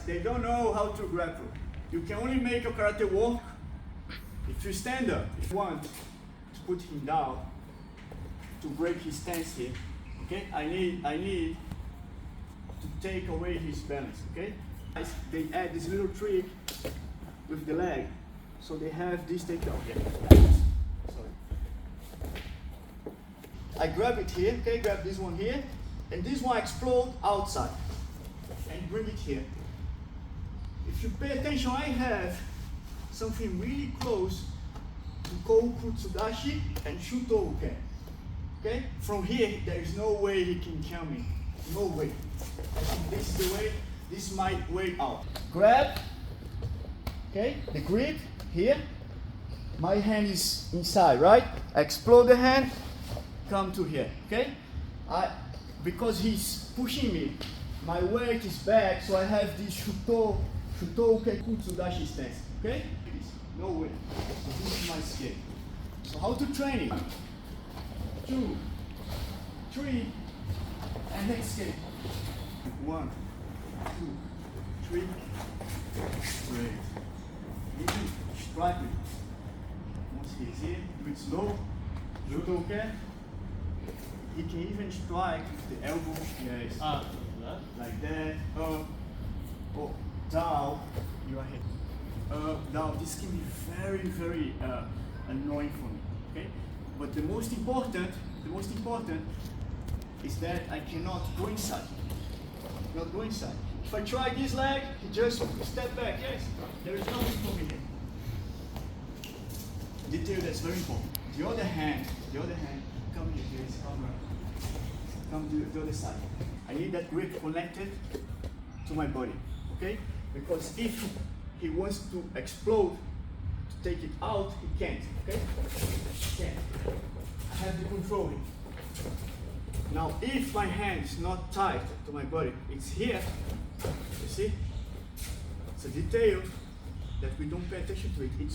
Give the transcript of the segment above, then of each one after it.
they don't know how to grapple. You can only make your karate work if you stand up. If you want to put him down, to break his stance here, okay? I need to take away his balance, okay? They add this little trick with the leg, so they have this takedown here. Sorry. I grab it here, okay? Grab this one here, and this one explode outside, and bring it here. If you pay attention, I have something really close to Koku Tsudashi and Shuto. Okay? From here, there is no way he can kill me. No way. I think this is the way. This is my way out. Grab. Okay? The grip here. My hand is inside, right? Explode the hand. Come to here. Okay? Because he's pushing me, my weight is back, so I have this Shuto Tsudashi stance. Okay? No way. So this is my escape. So how to train it? 2, 3, and escape. 1, 2, 3. Great. Even strike me. Once he's here, do it slow. Shuto, okay? He can even strike with the elbow. Yes. Like that. Up. Oh, down. You are hit. Now this can be very, very annoying for me. Okay. But the most important is that I cannot go inside. Not go inside. If I try this leg, he just step back. Yes. There is nothing for me here. Detail that's very important. The other hand. Come here, please. Come to the other side. I need that grip connected to my body, okay? Because if he wants to explode, to take it out, he can't, okay? He can't. I have to control him. Now, if my hand is not tight to my body, it's here, you see? It's a detail that we don't pay attention to it. It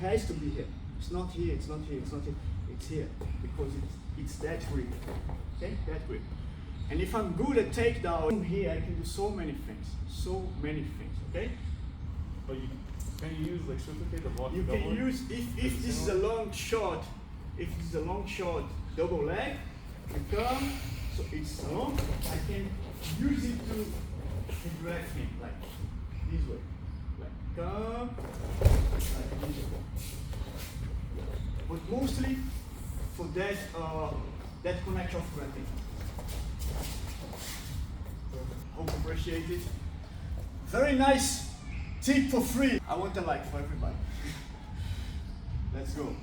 has to be here. It's not here, it's not here, it's not here. It's here, because it's that grip, okay? That grip. And if I'm good at takedown, here I can do so many things, okay? But can you use like Shuto, the walk You double? can use, if this is a long shot, double leg, you come, so it's long, I can use it to drag him, like this way. Like come, like this way. But mostly for that connection of grabbing. Hope you appreciate it. Very nice tip for free. I want a like for everybody. Let's go.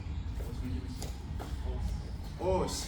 Os.